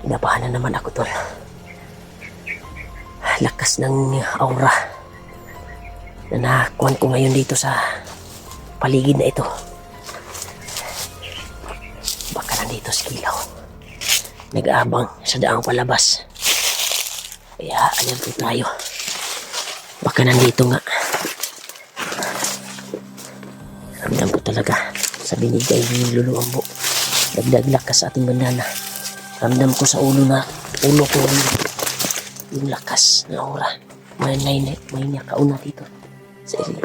Kinabahan na naman ako, tol. Lakas ng aura na nakakuan ko ngayon dito sa paligid na ito. Baka nandito si Kilaw. Nag-aabang sa daang palabas. Kaya alerto tayo. Baka nandito nga. Ramdam ko talaga sa binigay ni Lulu Ambo. Dagdag lakas sa ating bandana. Ramdam ko sa ulo ko yung lakas na aura. May kauna dito sa ili.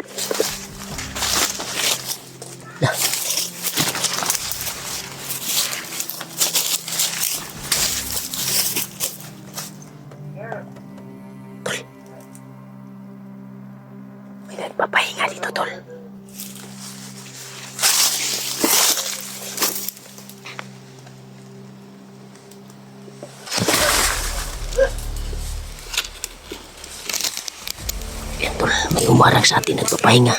Tol, may nagpapahinga dito, tol. Yan, tol, may umarang sa atin nagpapahinga.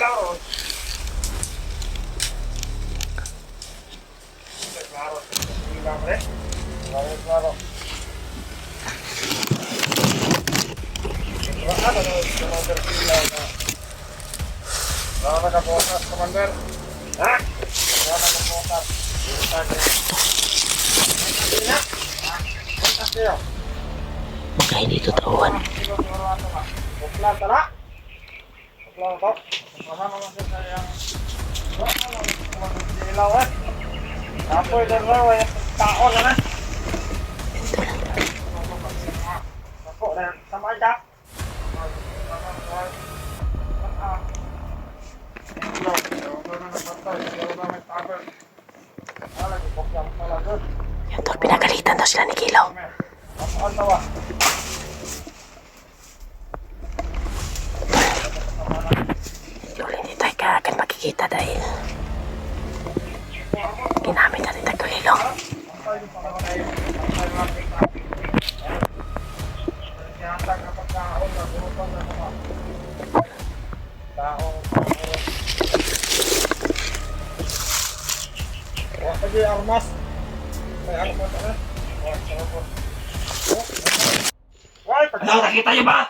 Baka hindi ito tauhan. Yan, tol, pinagalitan daw sila ni Kilaw. Tol, hindi tayo kaagad makikita dahil ginamit natin tagulilong. Armas. Ano, nakita niyo ba?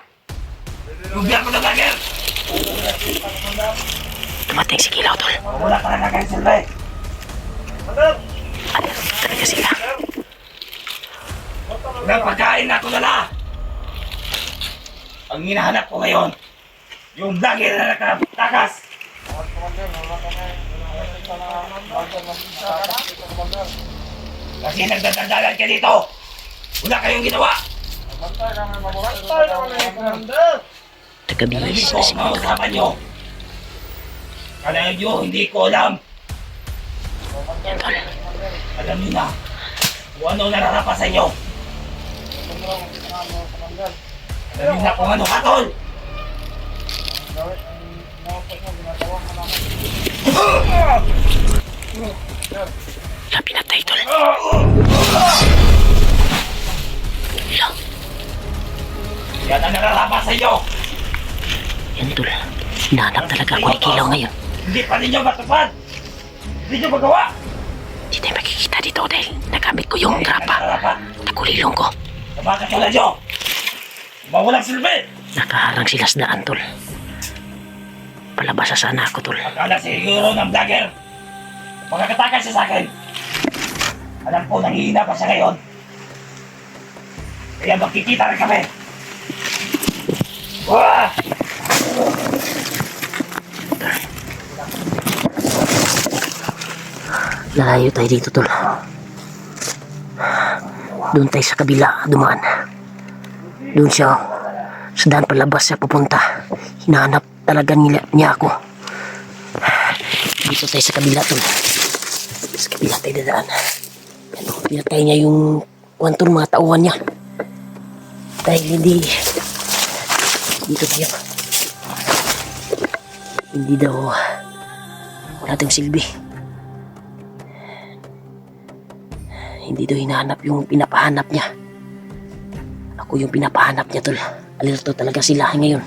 Yung biyak ko na vlogger! Dumating si Kilaw, tol. Wala ka na kakain sila eh. Ano talaga sila? Nagpagkain na ako dala! Ang hinahanap ko ngayon, yung vlogger na nakatakas! Kasi nagdadandalan ka dito! Wala kayong ginawa! Tagabihis na si Ang usapan nyo! Kala nyo, hindi ko alam! Yan, tol. Alam nyo na kung ano nararapat sa inyo! Alam nyo na kung ano katol! Wala, pinatay, tol. Wala. Yan ang nararapat sa inyo! Yan, tol. Hinahanap talaga ako ni Kilaw ngayon. Hindi pa ninyo matupad! Hindi nyo magawa! Hindi tayo makikita dito dahil nagamit ko yung grapa. Tagulilong ko. Bakit tulad nyo? Mawalang silbi! Nakaharang sila sa daan, tol. Palabas sa sana ako, tol. Akala siguro ng vlogger. Pagkakatakas siya sa akin. Alam ko, nanghihina pa siya ngayon. Kaya magkikita rin kami. Wah! Lalayo tayo dito, tol. Doon tayo sa kabila, dumaan. Doon siya, sa daan palabas siya pupunta. Hinahanap talaga niya ako. Dito tayo sa kabila, tol. Sa kabila tayo dadaan. Ano, pinatay niya yung kwantong mga tauhan niya. Dahil hindi dito tayo. Hindi daw wala tayong silbi. Hindi daw hinahanap yung pinapahanap niya. Ako yung pinapahanap niya, tol. Alerto talaga sila ngayon.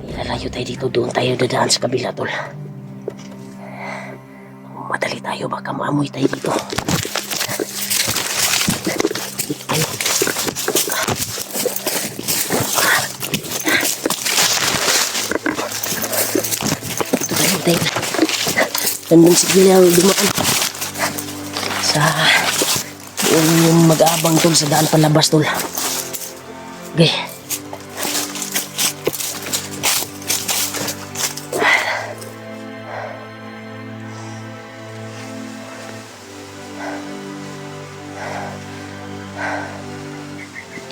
Ilalayo tayo dito, doon tayo dadaan sa kabila, tol. Madali tayo, baka maamoy tayo dito. Hintay na. Tandang sigil yung dumaan. Sa yung mag-aabang tol sa daan palabas tol. Okay.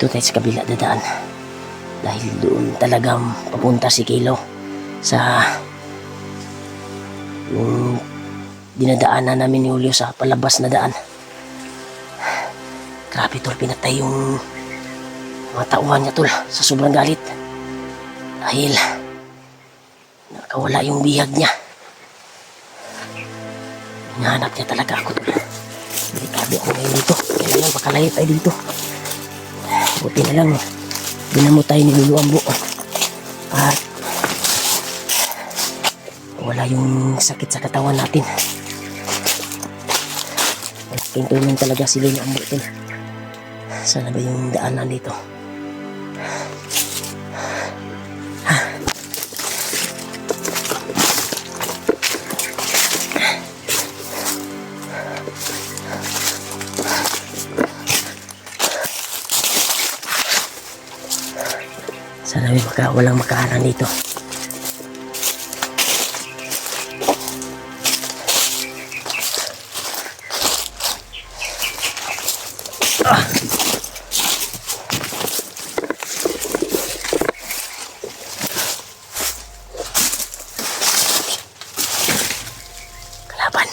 Ito tayo sa kabila dadaan. Dahil doon talagang papunta si Kilo sa yung dinadaanan namin ni Julio sa palabas na daan. Grabe tol, pinatay yung mga tauhan niya tol sa sobrang galit. Dahil nakawala yung bihag niya. Hinahanap niya talaga ako tol. Delikado ako ngayon dito. Kailangan makalayo tayo dito. Buti na lang binamot tayo ni Lulu Ambo. At wala yung sakit sa katawan natin. Malaking tulong talaga si Lulu Ambo tol. Sana ba yung daanan dito? Sana may walang makaharang dito. Kalaban.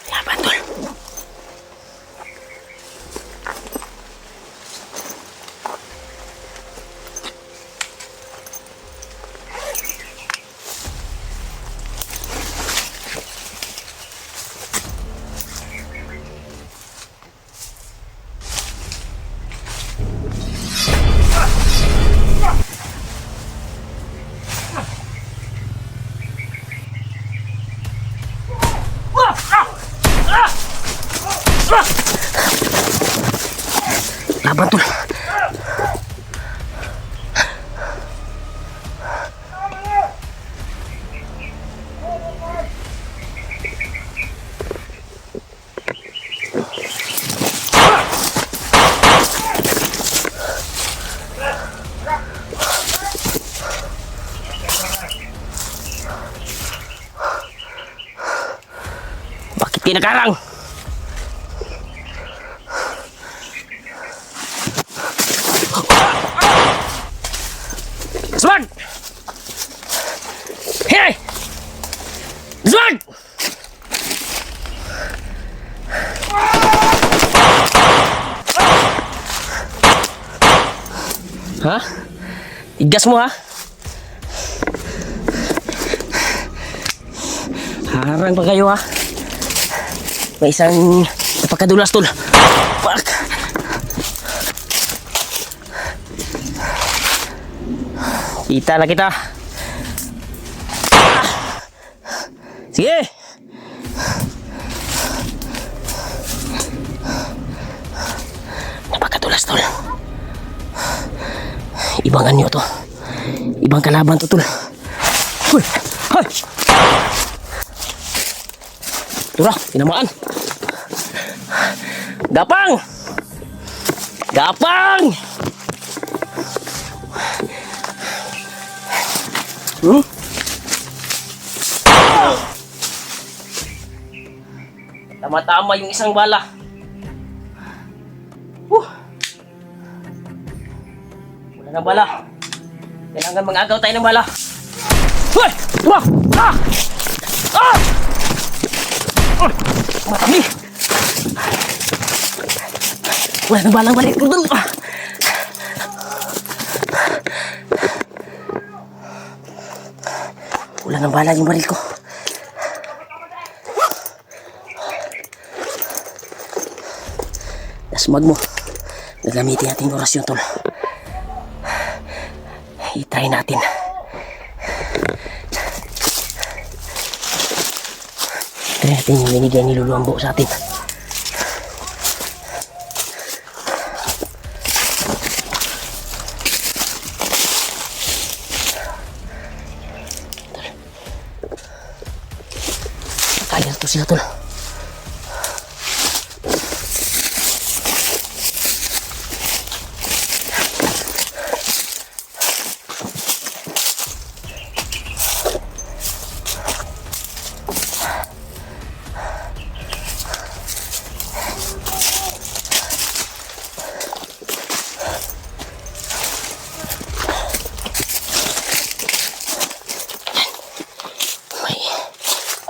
Kalaban tol. Laban tol. Bakit kinakarang? Zwag! Hey! Zwag! Ha? Igas mo ha? Harang pa kayo ha? May isang napakadulas tol. Fuck! Kita na kita. Sige. Napakadulas tol. Ibang anyo to. Ibang kalaban to tol. Hoy! Hoy! Tura, tinamaan. Gapang! Gapang! Tama-tama yung isang bala. Wala nang bala. Kailangan mag-agaw tayo ng bala. Hoy! Tuma! Ah! Ah! Oh! Matami! Wala nang balang balik ko dun. Ah! Wala nang bala yung baril ko. Dasmag mo. Gagamitin natin yung orasyon tol. I-try natin. Try natin yung binigay ni Lulu Ambo sa atin. Alerto sila tol.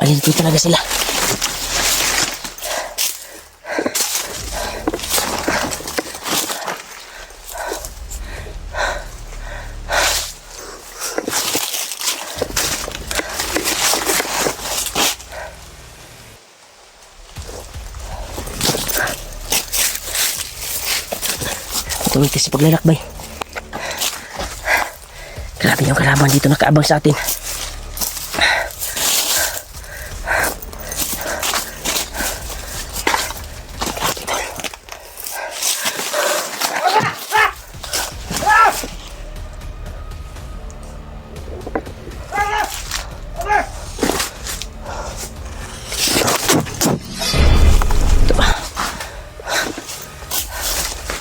Alerto talaga sila. Tuloy kasi paglalakbay. Grabe yung kalaban dito nakaabang sa atin.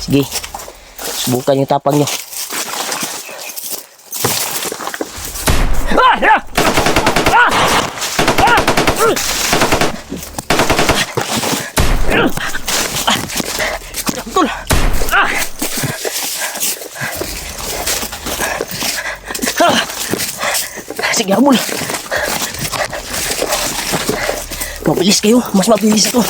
Sige, subukan yung tapang nyo. Tol! Sige, habol. Mabilis kayo, mas mabilis ako.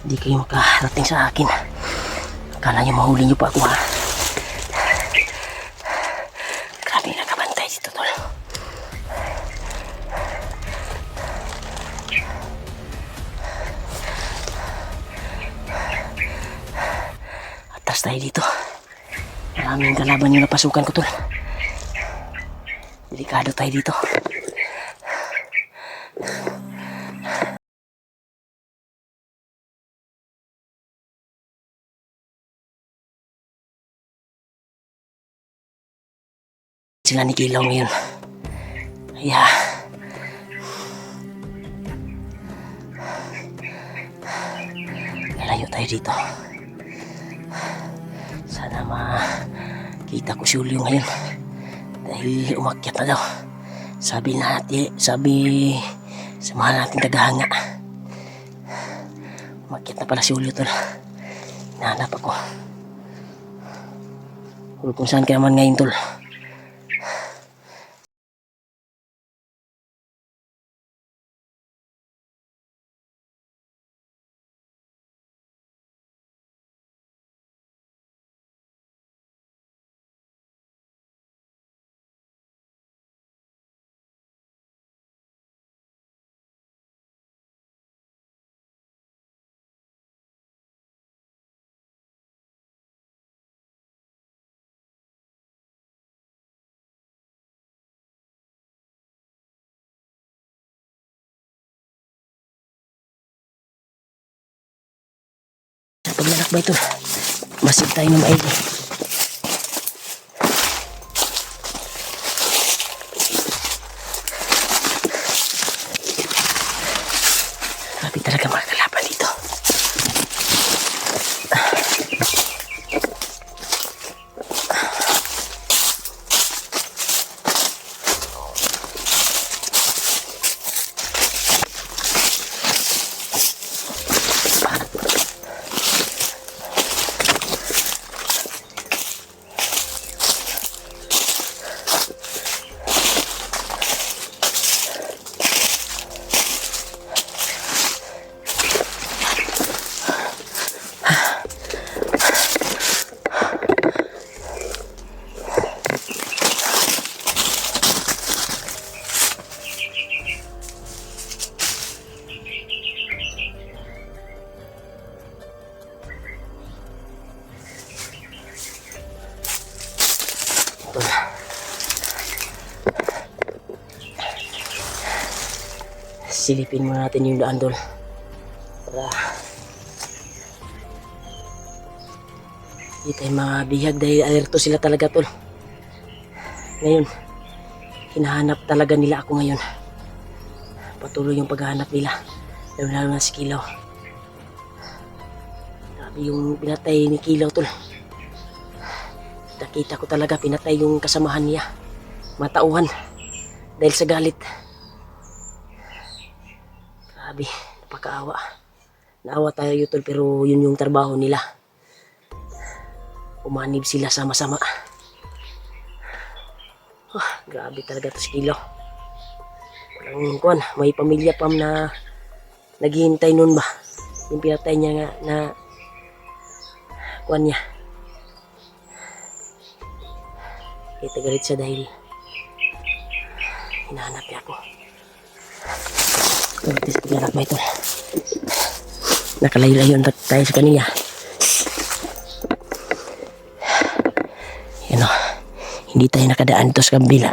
Hindi kayo makarating sa akin. Akala nyo mahuli nyo pa ako ha. Grabe nakabantay dito tol. Atas tayo dito. Maraming kalaban yung napasukan ko tol. Delikado tayo dito. Sila ni Kilaw ngayon. Kaya lalayo tayo dito. Sana makita ko si Julio ngayon. Dahil umakyat na daw. Sabi sa mahal nating tagahanga. Umakyat na pala si Julio tol. Hinahanap ako. Kung saan ka naman ngayon tol. Sa paglalakbay tol, masid tayo ng maigi. Grabe talaga mga kalaban dito. Silipin muna natin yung daan tol. Para hindi tayo mabihag dahil alerto sila talaga tol. Ngayon, hinahanap talaga nila ako ngayon. Patuloy yung paghahanap nila. Lalo na si Kilaw. Grabe yung pinatay ni Kilaw tol. Nakita ko talaga pinatay yung kasamahan niya. Matauhan. Dahil sa galit. Grabe, napakaawa. Naawa tayo tol pero yun yung trabaho nila. Umanib sila sama-sama. Grabe talaga to si Kilaw. Walang kuwan, may pamilya pam na naghihintay nun ba? Yung pinatay niya nga na kuwan niya. Kaya tagalit siya dahil hinahanap niya ako. Pagkatis pagkanak ba ito? Nakalayo-layo na tayo sa kaniya. Yan o. Hindi tayo nakadaan dito sa kabila.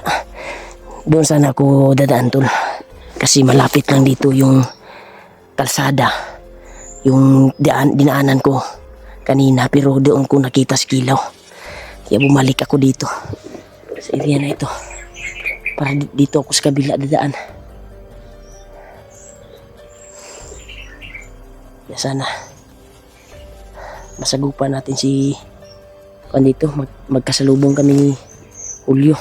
Doon sana ako dadaan tol. Kasi malapit lang dito yung kalsada. Yung dinaanan ko kanina. Pero doon ko nakita si Kilaw. Kaya bumalik ako dito. Sa area na ito. Para dito ako sa kabila dadaan. Kaya sana masagupan natin si dito. Magkasalubong kami ni Julio.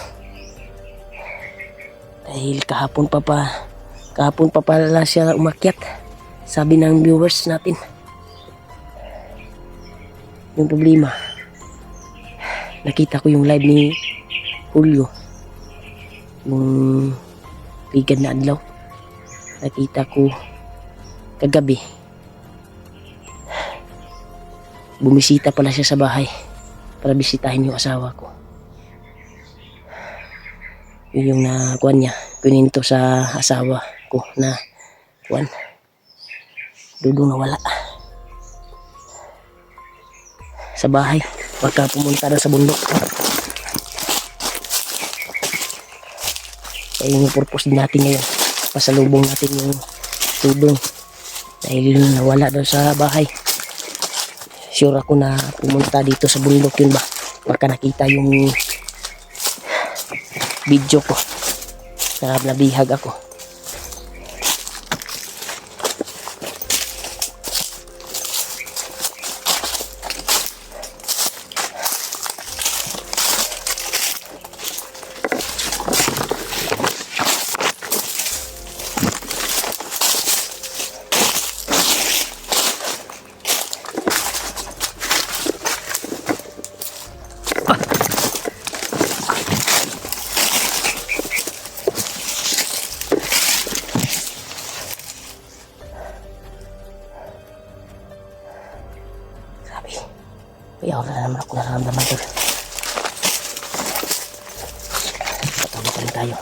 Dahil kahapon pa pala siya umakyat. Sabi ng viewers natin. Yung problema, nakita ko yung live ni Julio. Yung ligad na adlaw. Nakita ko kagabi. Bumisita pala siya sa bahay para bisitahin yung asawa ko. Yun yung nakuan niya. Pininto sa asawa ko na kuan. Dudong nawala. Sa bahay. Pagka pumunta na sa bundok. Kaya yung purpose din natin ngayon. Pasalubong natin yung tudong. Dahil nawala daw sa bahay. Sure ako na pumunta dito sa bundok yun ba. Baka nakita yung video ko na nabihag ako. Kaya wala na naman ako nararamdaman tol. Patawag pa rin tayo.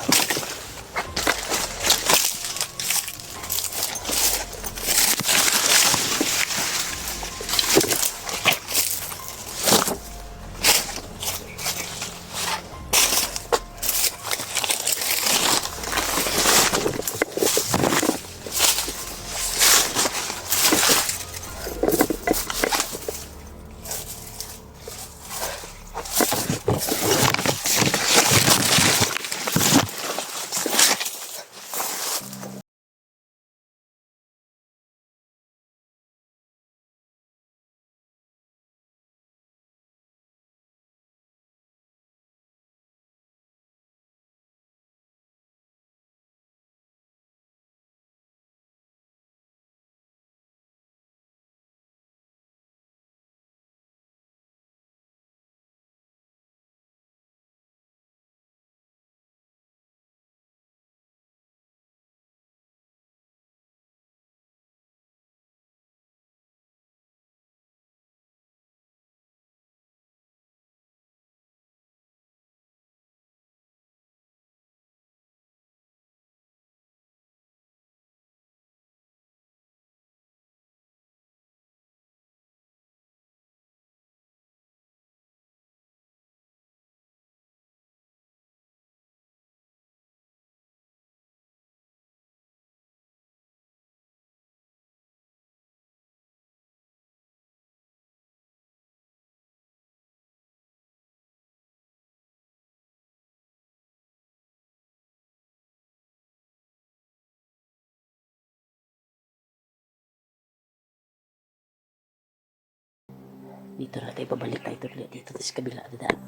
Dito na tayo, babalik tayo ulit dito sa kabila. Dadaan.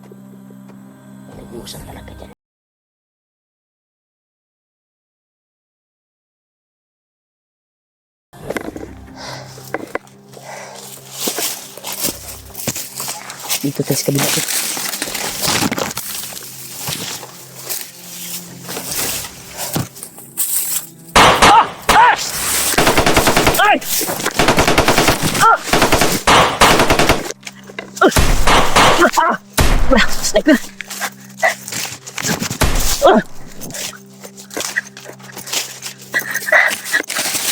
May nag-uusap talaga dyan. Dito tayo sa kabila. Sniper!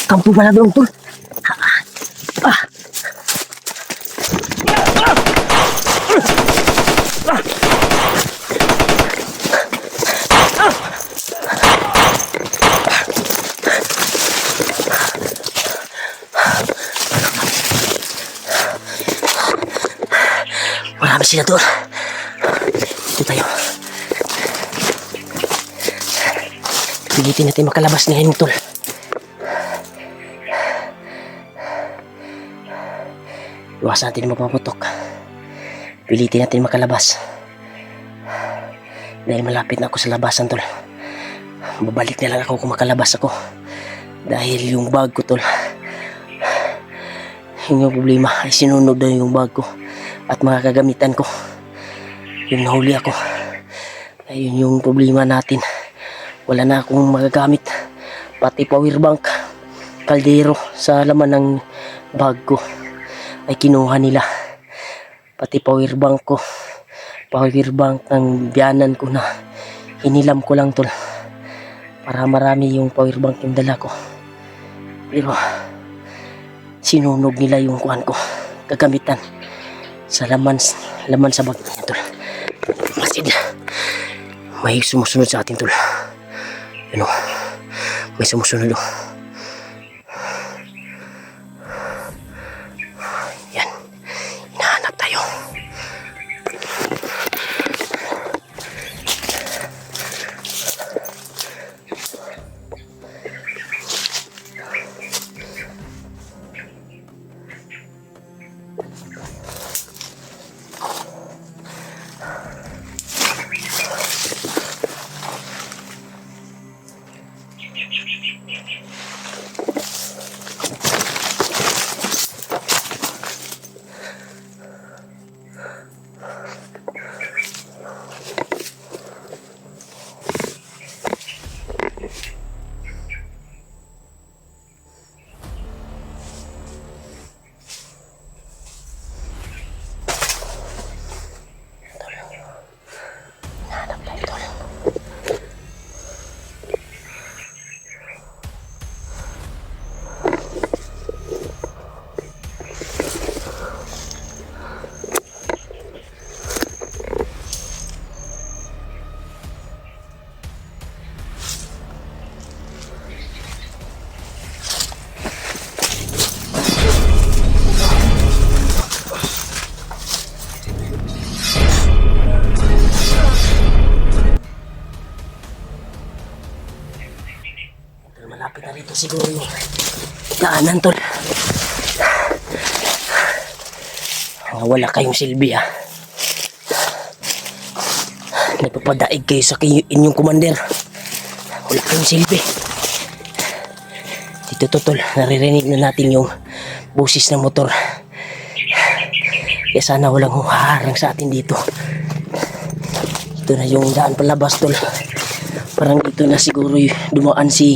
Kampo pala doon, tol. Marami sila doon. Dito tayo. Pilitin natin makalabas ngayon, tol. Iwasan natin mapaputok. Pilitin natin makalabas. Dahil malapit na ako sa labasan, tol. Babalik na lang ako kung makalabas ako. Dahil yung bag ko, tol. Yung problema ay sinunog daw yung bag ko. At mga kagamitan ko. Yung nahuli ako. Ayun yung problema natin. Wala na akong magagamit. Pati power bank, kaldero sa laman ng bag ko ay kinuha nila. Pati power bank ko. Power bank ng biyanan ko na hinilam ko lang, tol. Para marami yung power bank yung dala ko. Pero sinunog nila yung kuhan ko. Kagamitan. Sa laman sa bag niya, tol. Masid. May sumusunod sa atin, tol. Ano? May sumusunod, oh. Yan. Hinahanap tayo. Malapit na rito siguro yung daanan, tol. Wala kayong silbi, ha. Nagpapadaig kayo sa inyong commander. Wala kayong silbi. Dito to, tol. Naririnig na natin yung busis ng motor. Kaya sana walang huharang sa atin dito. Ito na yung daan palabas, tol. Parang dito na siguro dumaan si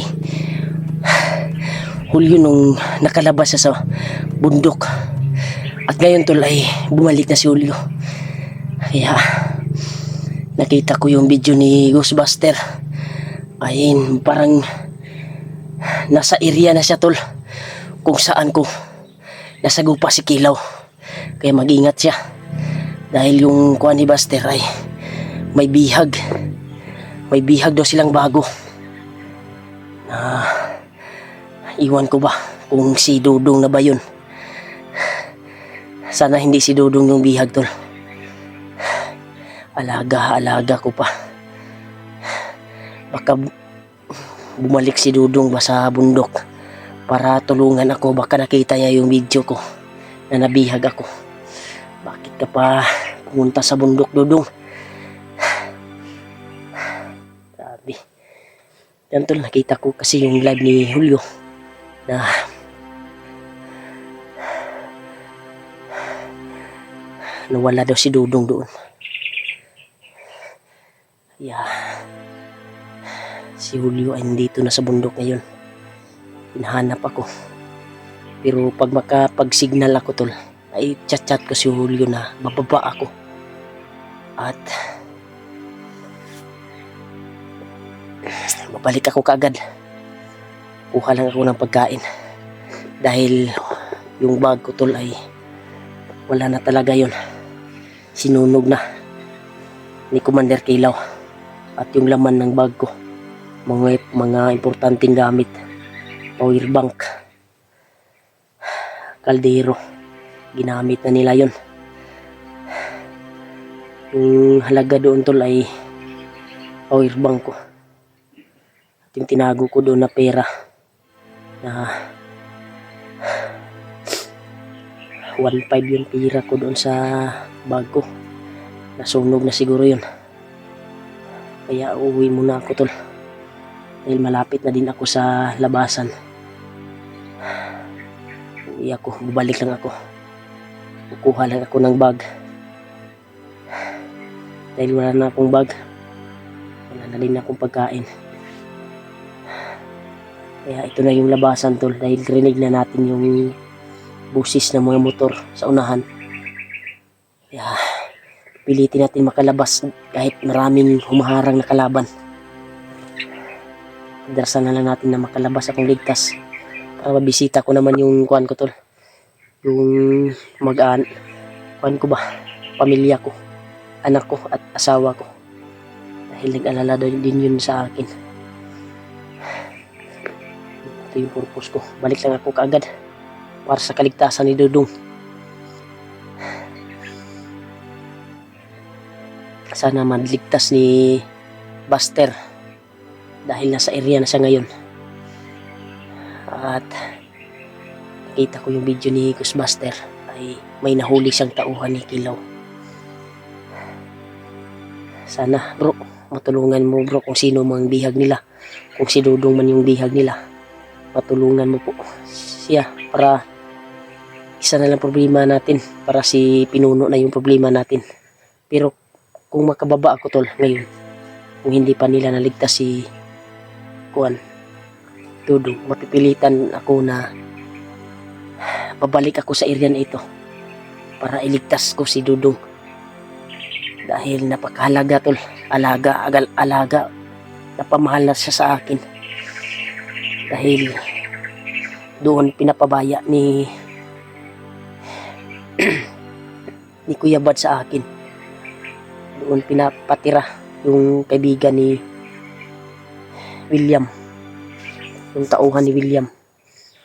Julio nung nakalabas siya sa bundok. At ngayon, tol, ay bumalik na si Julio. Kaya nakita ko yung video ni Ghostbuster. Ayun, parang nasa area na siya, tol, kung saan ko nasagupa si Kilaw. Kaya mag-ingat siya. Dahil yung kuha ni Buster ay may bihag. May bihag daw silang bago. Iwan ko ba kung si Dudong na ba yun? Sana hindi si Dudong yung bihag, tol. Alaga ko pa. Baka bumalik si Dudong ba sa bundok para tulungan ako. Baka nakita niya yung video ko na nabihag ako. Baka ka pa pumunta sa bundok, Dudong. Grabe. Yan tol, nakita ko kasi yung live ni Julio na nawala daw si Dudong doon. Yeah. Si Julio ay nandito na sa bundok ngayon. Hinahanap ako. Pero pag makapag-signal ako tol, ay chat-chat ko si Julio na bababa ako. At babalik ako kaagad. Kuha lang ako ng pagkain. Dahil yung bag ko tol ay wala na talaga yun. Sinunog na ni Commander Kilaw. At yung laman ng bag ko, mga importanteng gamit, power bank, kaldero, ginamit na nila yun. Yung halaga doon tol ay power bank ko. At yung tinago ko doon na pera na 1.5 yung pira ko doon sa bag ko. Nasunog na siguro yun. Kaya uuwi muna ako tol. Dahil malapit na din ako sa labasan. Uwi ako, bubalik lang ako. Kukuha lang ako ng bag. Dahil wala na akong bag, wala na din akong pagkain. Kaya ito na yung labasan tol. Dahil rinig na natin yung busis ng mga motor sa unahan. Kaya pilitin natin makalabas kahit maraming humaharang na kalaban. Darasan na lang natin na makalabas akong ligtas para mabisita ko naman yung kuan ko tol, yung kuan ko ba, pamilya ko, anak ko at asawa ko, dahil nag-alala din yun sa akin. Ito yung purpose ko. Balik lang ako kaagad para sa kaligtasan ni Dudong. Sana madligtas ni Buster dahil nasa area na siya ngayon. At nakita ko yung video ni Ghostbuster ay may nahuli siyang tauhan ni Kilaw. Sana bro, matulungan mo bro kung sino mang bihag nila. Kung si Dudong man yung bihag nila, matulungan mo po siya para isa na lang problema natin, para si Pinuno na yung problema natin. Pero kung makababa ako tol ngayon, kung hindi pa nila naligtas si kuan Dudong, mapipilitan ako na babalik ako sa area na ito para iligtas ko si Dudong. Dahil napakahalaga tol, alaga, napamahal na siya sa akin. Dahil doon pinapabaya ni ni Kuya Bad sa akin. Doon pinapatira yung kaibigan ni William, yung tauhan ni William,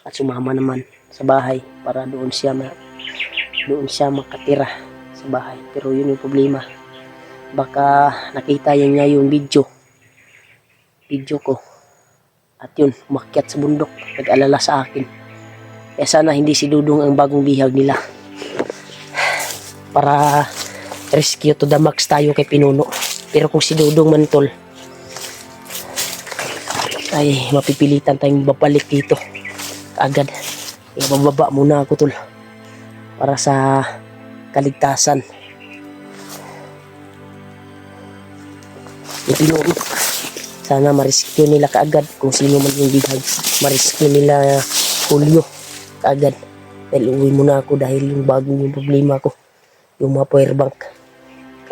at sumama naman sa bahay para doon siya makatira sa bahay. Pero yun yung problema, baka nakita niya yung video ko at yun, umakyat sa bundok, nag-alala sa akin. Kaya sana hindi si Dudong ang bagong bihag nila, para rescue to the max tayo kay Pinuno. Pero kung si Dudong man tol, ay mapipilitan tayong babalik dito agad. Kaya bababa muna ako tol para sa kaligtasan ni Pinuno. Sana ma-rescue nila kaagad kung sino man yung bihag. Ma-rescue nila Julio kaagad. Dahil uwi muna ako dahil yung bagong yung problema ko, yung mga power bank.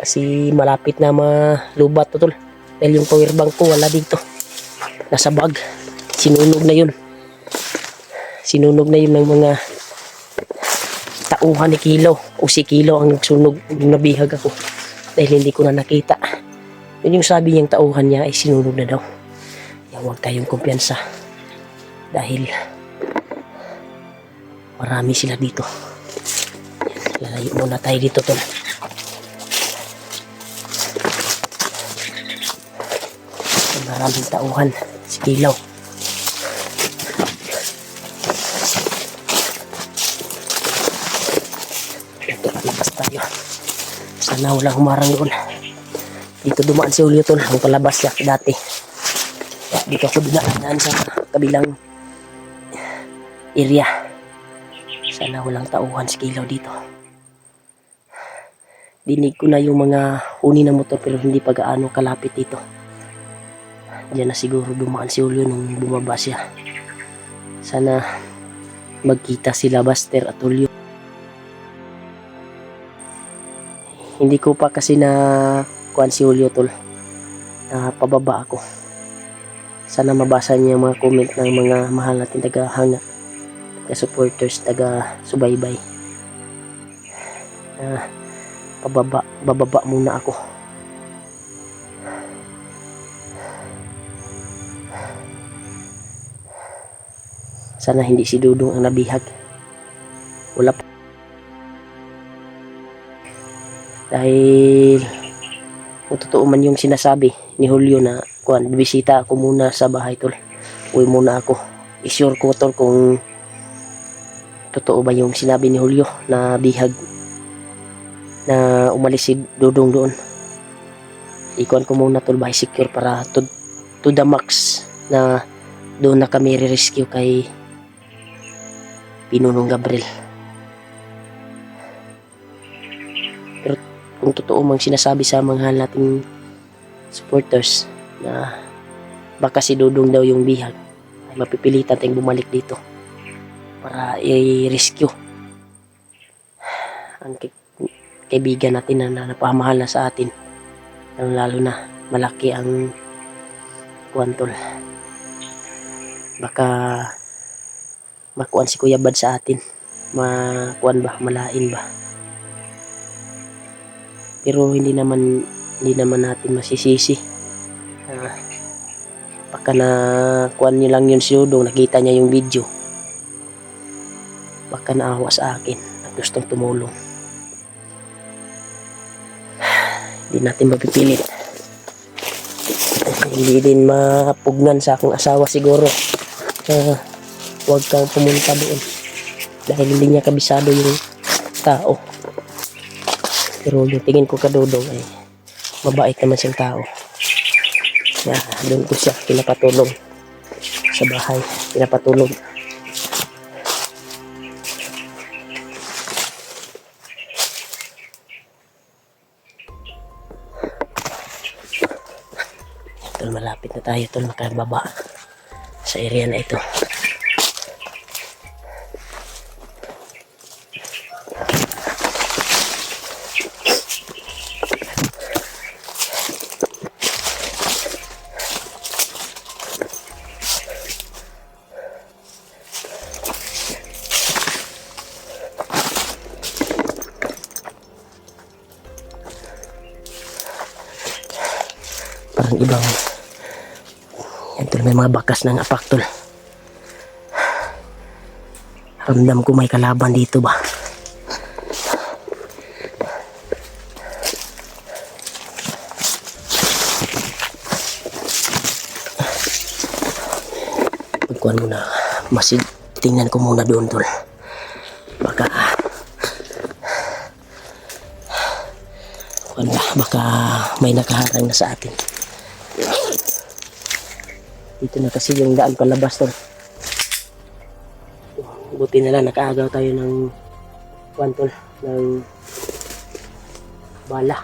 Kasi malapit na malubat to tol. Dahil yung power bank ko wala dito, nasa bag. Sinunog na yun. Sinunog na yun ng mga tauhan ni Kilaw. O si Kilaw ang nagsunog, nabihag ako. Dahil hindi ko na nakita. Yun yung sabi niyang tauhan niya ay sinunog na daw. Kaya huwag tayong kumpiyansa. Dahil marami sila dito. Lalayo muna tayo dito tol. Maraming tauhan si Kilaw. Ito, lakas tayo. Sana walang humarang doon. Dito dumaan si Julio tol. Ang palabas siya dati. Kaya dito ako dinaan sa kabilang area. Sana walang tauhan si Kilaw dito. Dinig ko na yung mga huni ng motor pero hindi pa gaano kalapit dito. Diyan na siguro dumaan si Julio nung bumaba siya. Sana magkita sila Buster at Julio. Hindi ko pa kasi na kuhan si Julio tol. Pababa ako. Sana mabasa niya yung mga comment ng mga mahal natin taga-hanga, taga-supporters, taga-subaybay. Bababa muna ako. Sana hindi si Dudong ang nabihag. Wala pa. Dahil kung totoo man yung sinasabi ni Julio na kuan, bibisita ako muna sa bahay tol. Uwi muna ako. I-sure ko tol kung totoo ba yung sinabi ni Julio na bihag na umalis si Dudong doon. Ikuan ko muna tol, bahay secure para to the max na doon na kami re-rescue kay Pinunong Gabriel. Pero kung totoo mang sinasabi sa mga nating supporters na baka si Dudong daw yung bihag, ay mapipilitan tayong bumalik dito para i-rescue ang kaibigan natin na napamahal na sa atin, lalo na malaki ang kuwantol. Baka makuan si Kuya Bad sa atin, makuan ba, malain ba. Pero hindi naman natin masisisi. Baka na kuan niyo lang yun si Dudong, nakita niya yung video, baka naawa sa akin at gustong tumulong. Hindi natin mapipilit. Hindi din mapugnan sa akong asawa siguro. Huwag kang pumunta doon dahil hindi niya kabisado yung tao. Pero yung tingin ko ka Dudong ay mabait naman siyang tao. Kaya doon ko siya pinapatulong sa bahay. Pinapatulong. Tol, malapit na tayo tol, makababa sa area na ito. Parang ibang yan tol, may mga bakas ng apak tol. Ramdam ko may kalaban dito ba. Pagkuhan muna, tingnan ko muna doon tol. Baka may nakaharang na sa atin. Dito na kasi yung daan palabas tol. Buti na lang nakaagaw tayo ng tol, ng bala.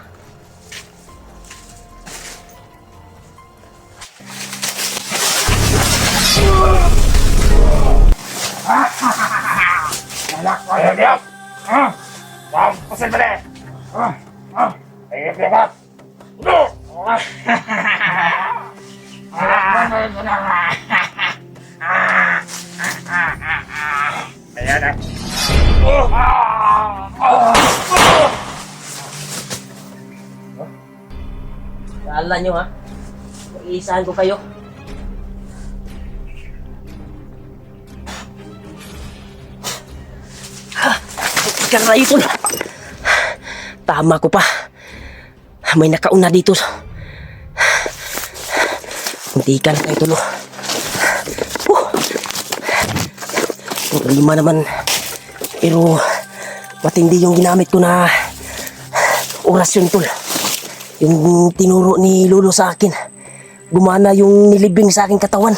Anak ko, Helios! Pampasin mo na! Ayun ka! Ayan na! Kala nyo ha, mag-iisahan ko kayo. Kaya ito na. Tama ko pa. May nakauna dito. Hindi ka lang ito, no. Lima naman. Pero Matindi yung ginamit ko na orasyon, tol. Yung tinuro ni Lolo sa akin. Gumana yung nilibing sa aking katawan.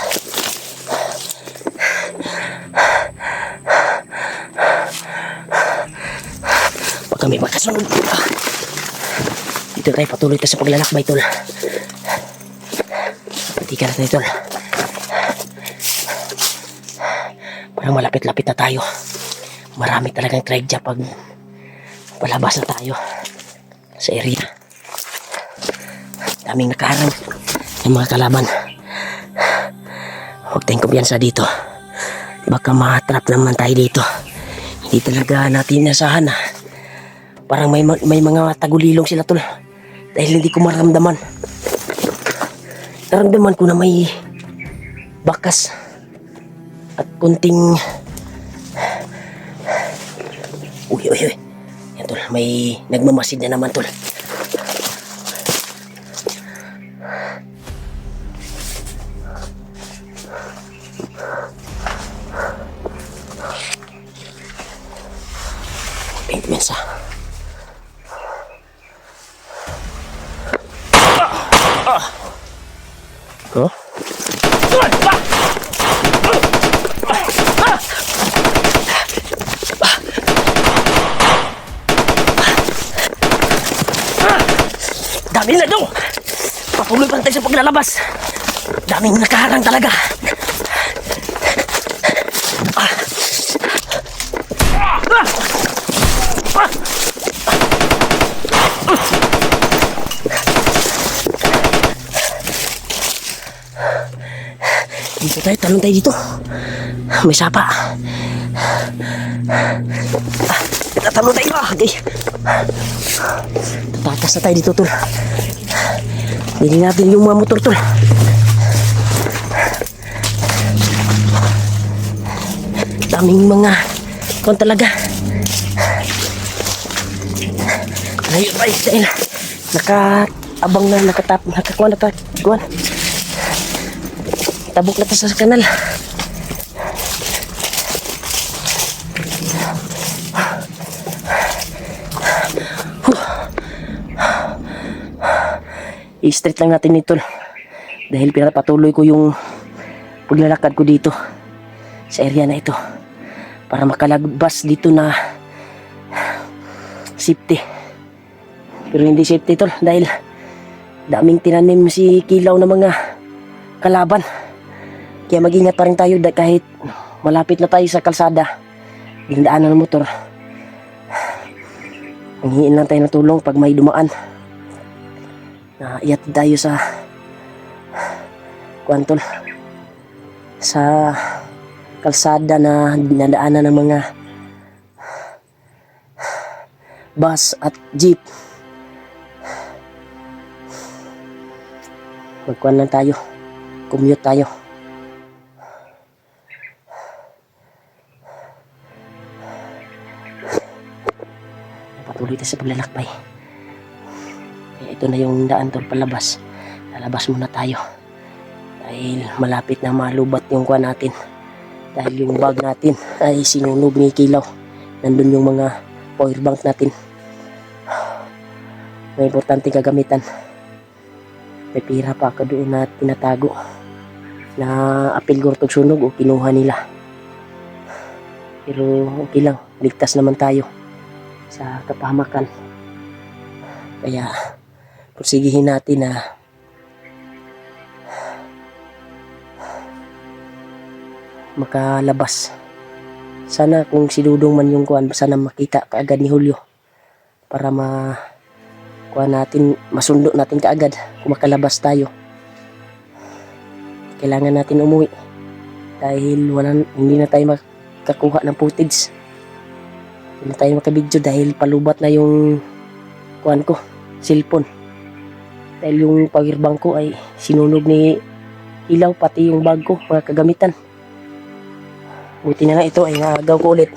Baka may makasunod. Dito tayo, patuloy tayo sa paglalakbay, tol. Pati ka na tayo, tol. Parang malapit-lapit na tayo. Marami talagang tribe dyan pag palabas na tayo sa area. Daming nakaharang ng mga kalaban. Huwag tayong kumpiyansa dito. Baka matrap naman tayo dito. Hindi talaga natin inasahan na parang may mga tagulilong sila, tol. Dahil hindi ko maramdaman. Naramdaman ko na may bakas at kunting uy. Yan, tol. May nagmamasid na naman, tol. Mensa. Huh? Dami na daw. Patuloy pa tayo sa paglalabas. Daming nakaharang talaga. Dito tayo, talon tayo dito. May sapa. Talon tayo. Okay. Tatakas na tayo dito, tol. Hindi natin yung mga motor, tol. Daming mga kon talaga. Ayun tayo dahil nakaabang na, nakakuha. Tabok na tayo sa kanal. I-straight lang natin ito dahil pinapatuloy ko yung paglalakad ko dito sa area na ito para makalabas dito na safety. Pero hindi safety ito dahil daming tinanim si Kilaw na mga kalaban. Kaya mag-ingat pa rin tayo kahit malapit na tayo sa kalsada, dinadaanan ng motor. Hingin lang tayo ng tulong pag may dumaan. Iat tayo sa kuwantol sa kalsada na dinadaanan ng mga bus at jeep. Magkuhan lang tayo, commute tayo. Patuloy tayo sa paglalakbay. Ito na yung daan, tol, palabas. Lalabas muna tayo dahil malapit na malubat yung kuha natin, dahil yung bag natin ay sinunog ni Kilaw. Nandun yung mga power bank natin, may importante kagamitan. May pira pa ka doon na tinatago na apil gortog sunog o kinuha nila, pero okay lang, ligtas naman tayo sa kapahamakan. Kaya pursigihin natin na makalabas. Sana kung si Dudong man yung kuhan, sana makita kaagad ni Julio para kuhan natin, masundo natin kaagad kung makalabas tayo. Kailangan natin umuwi dahil hindi na tayo makakuha ng footage, hindi na tayo makabidyo dahil palubat na yung kuhan ko, cellphone. Dahil yung powerbank ko ay sinunog ni Ilaw, pati yung bag ko, mga kagamitan. Buti na nga ito ay nagaw ko ulit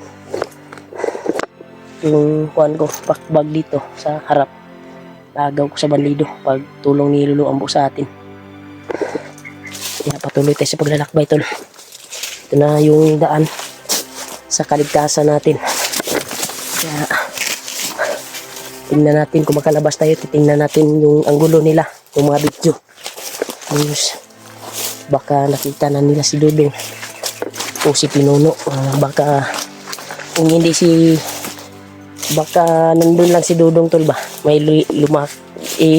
yung kuhan ko, bag dito sa harap. Nagaw ko sa bandido pag tulong ni Lolo Ambo sa atin. Kaya patuloy tayo sa paglalakbay, tol. Ito na yung daan sa kaligtasan natin. Kaya, tingnan natin kung makalabas tayo. Titingnan natin yung anggulo nila, yung mga video. Tapos, baka nakita na nila si Dudong o si Pinuno. Baka, kung hindi baka nandun lang si Dudong tol ba? May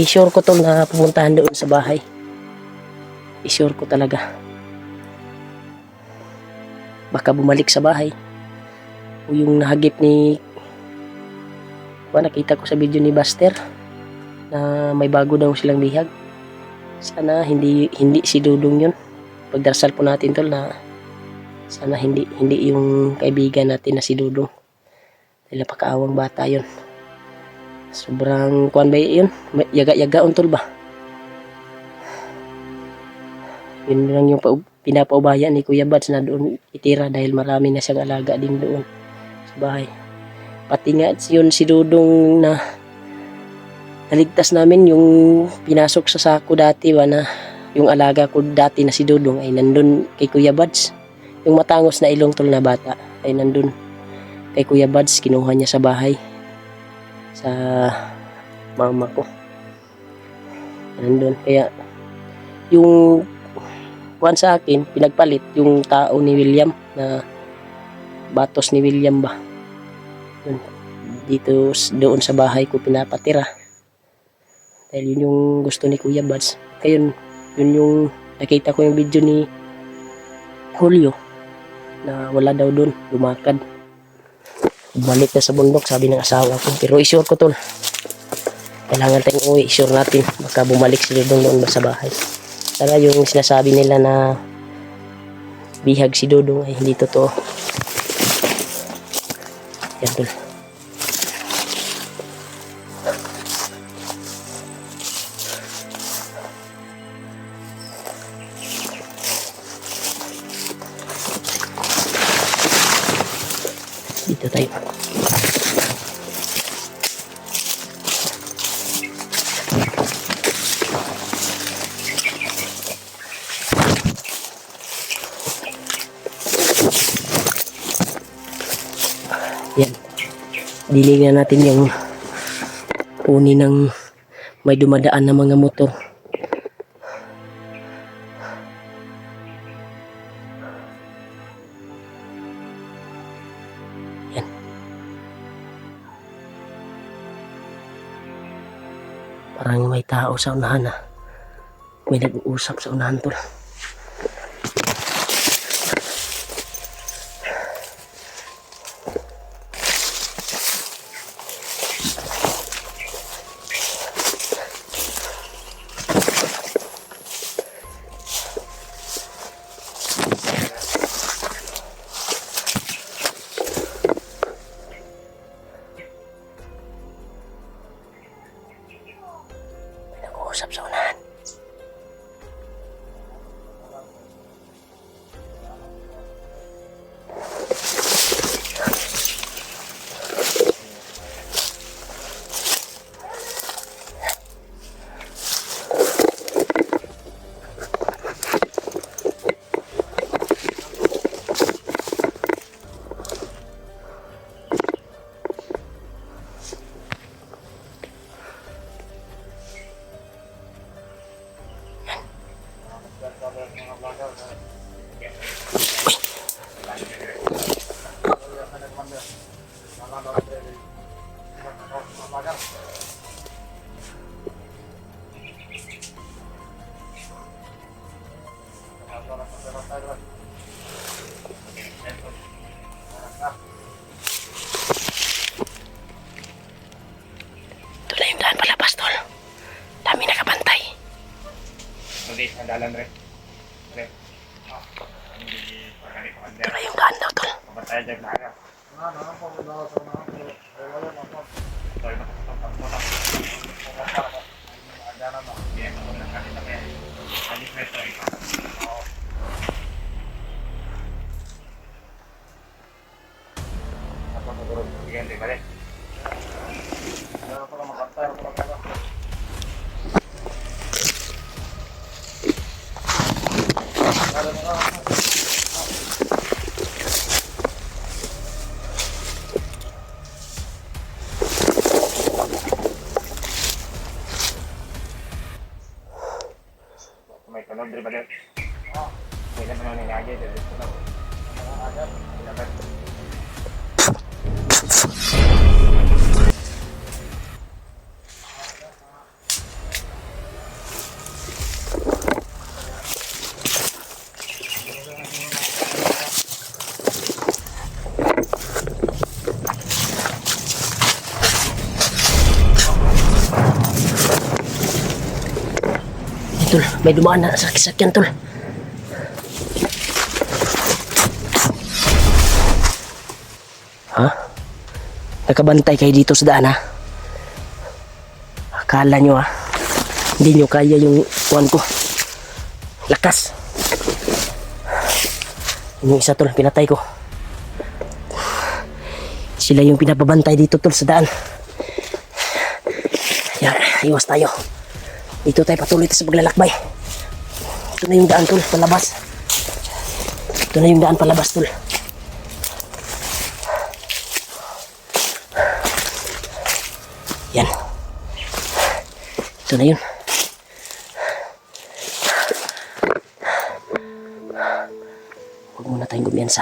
sure ko tol na pupuntahan doon sa bahay. I-sure ko talaga. Baka bumalik sa bahay. O yung nahagip ni nakita ko sa video ni Buster na may bago daw silang bihag. Sana hindi si Dudong yun. Pagdarasal po natin tol na sana hindi yung kaibigan natin na si Dudong. Dahil napakaawang bata yun. Sobrang kuwan ba yun? Yaga-yagaon tol ba? Yun lang yung pinapaubaya ni Kuya Bads na doon itira dahil marami na siyang alaga din doon sa bahay. Pati nga yun si Dudong na naligtas namin yung pinasok sa sako dati ba na yung alaga ko dati na si Dudong ay nandun kay Kuya Bads. Yung matangos na ilong tol na bata ay nandun kay Kuya Bads. Kinuha niya sa bahay sa mama ko. Nandun. Kaya yung kuwan sa akin, pinagpalit yung tao ni William na batos ni William ba. Dito doon sa bahay ko pinapatira. Dahil yun yung gusto ni Kuya Bads. Kaya yun yung nakita ko yung video ni Julio na wala daw doon, lumakad. Balik na sa bundok, sabi ng asawa ko. Pero isure ko tol. Kailangan tayong uwi, isure natin. Baka bumalik sila doon sa bahay. Sana yung sinasabi nila na bihag si Dudong ay hindi totoo. Yan tol. Dito tayo. Yan. Dilignan natin yung uni ng may dumadaan na mga motor. Yan. Parang may tao sa unahan May nag-uusap sa unahan tol. Nag-uusap sa unahan. Ito na yung daan palabas tol. Dami nakabantay. Hindi, sandalan rin. Ito na yung daan daw tol. Pamatay dyan na ayaw. laundry ba doon? Oo. Kailan mo nang nangagay, dalit ko lang. Tol, may dumaan na sa sakyan, tol. Ha? Nakabantay kayo dito sa daan, ha? Akala nyo, ha? Hindi nyo kaya yung kuwan ko. Lakas. Yung isa, tol, pinatay ko. Sila yung pinapabantay dito, tol, sa daan. Yan, iwas tayo. Dito tayo patuloy sa paglalakbay. Ito na yung daan, tol, palabas. Ito na yung daan palabas, tol. Yan. Ito na yun. Huwag muna tayong gumiyansa.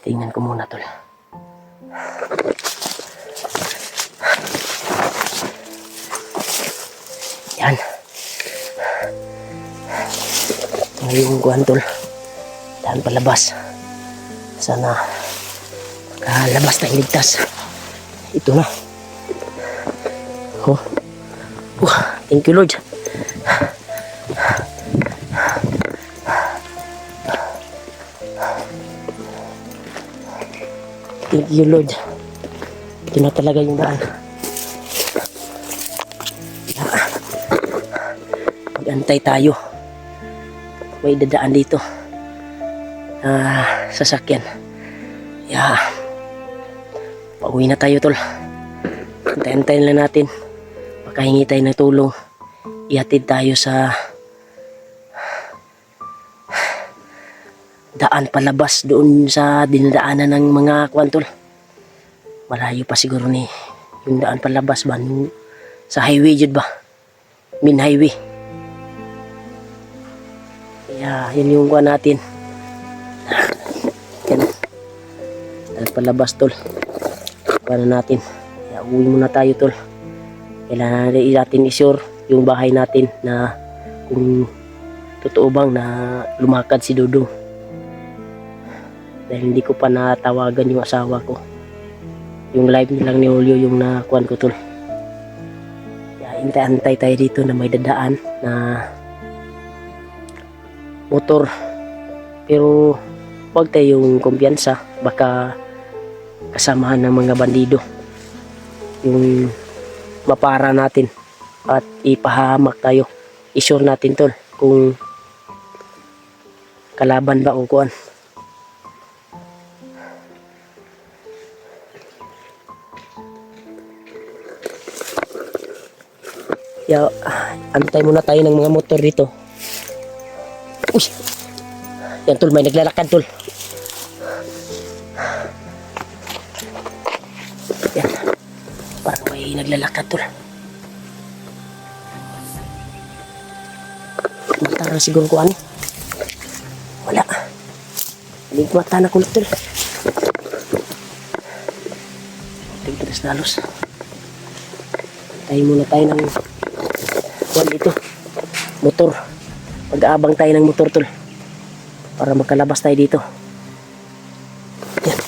Titingnan ko muna, tol. Yan. Ito na yung kuhan, tol. Daan palabas. Sana labas tayong ligtas. Ito na. Oh. Thank you, Lord. Thank you, Lord. Ito na talaga yung daan. Mag-antay tayo. May dadaan dito. Sasakyan. Yeah. Pauwi na tayo, tol. Antayin lang natin. Makahingi tayo ng tulong. Ihatid tayo sa daan palabas doon sa dinadaanan ng mga kwantol. Malayo pa siguro ni yung daan palabas ba? Yung, sa highway jud ba? Main highway. Kaya yun yung kuha natin. Yan. Daan palabas, tol. Para natin. Kaya uwi muna tayo, tol. Kailangan natin i-sure yung bahay natin na kung totoo bang na lumakad si Dudong. Dahil hindi ko pa natawagan yung asawa ko. Yung live nilang ni Julio yung nakuhan ko, tol. Kaya hintay-antay tayo dito na may dadaan na motor. Pero huwag tayong kumpiyansa. Baka kasamahan ng mga bandido yung mapara natin at ipahamak tayo. I-sure natin, tol, kung kalaban ba o kuan. Kaya antay muna tayo ng mga motor dito. Uy! Yan, tol, may naglalakad, tol. Yan. Parang may naglalakad, tol. Matara siguro ko ano. Wala. Hindi ko mata na kulot, tol. Tigres dalos. Tayo muna tayo ng kuwan dito. Motor. Pag-aabang tayo ng motor, tol. Para makalabas tayo dito. Yan.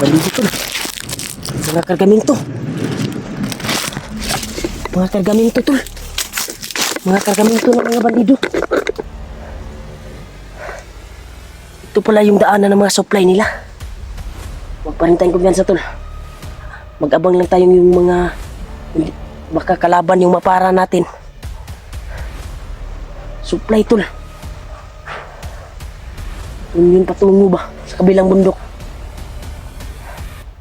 Balik ito. Mga kargamento. Mga kargamento, tol. Mga kargamento ng mga bandido. Ito pala yung daanan ng mga supply nila. Huwag pa rin tayong kumpiyansa, tol. Mag-abang lang tayong yung mga baka kalaban yung mapara natin. Supply, tol. Yun patungo ba sa kabilang bundok.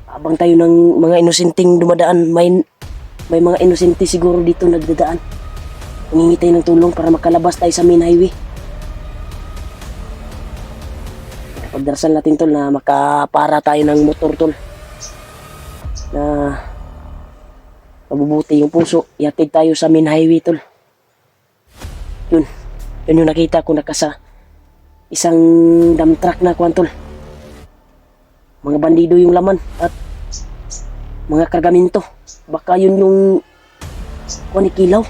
Abang tayo ng mga inosenteng dumadaan. May mga inosente siguro dito nagdadaan. Hingi tayo ng tulong para makalabas tayo sa main highway. Pagdarasal natin tol na makapara tayo ng motor tol. Na mabubuti yung puso. Ihatid tayo sa main highway tol. Yun. Yun yung nakita ko nakasa isang dump truck na kuwan tol. Mga bandido yung laman at mga kargamento. Baka yun yung kuwan ni Kilaw.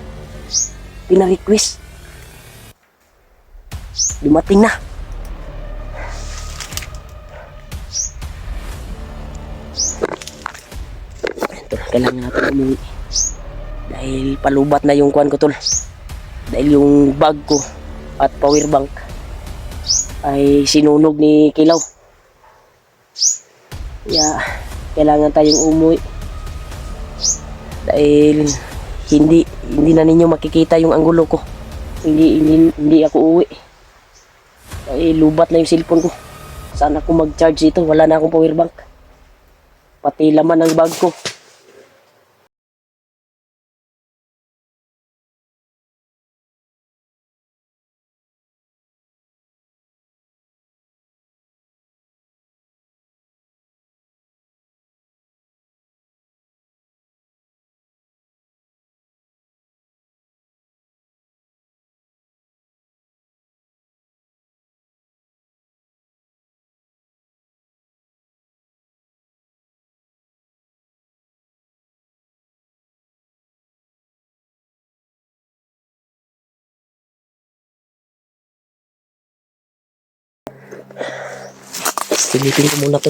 Pina-request. Dumating na. Tol, kailangan natin umuwi. Dahil palubat na yung kuwan ko tol. Dahil yung bag ko at power bank ay sinunog ni Kilaw. Kaya kailangan tayong umuwi. Dahil hindi na ninyo makikita yung anggulo ko. Hindi ako uwi. Dahil lubat na yung cellphone ko. Saan ako mag-charge ito? Wala na akong power bank. Pati laman ng bag ko. Silipin ko muna to.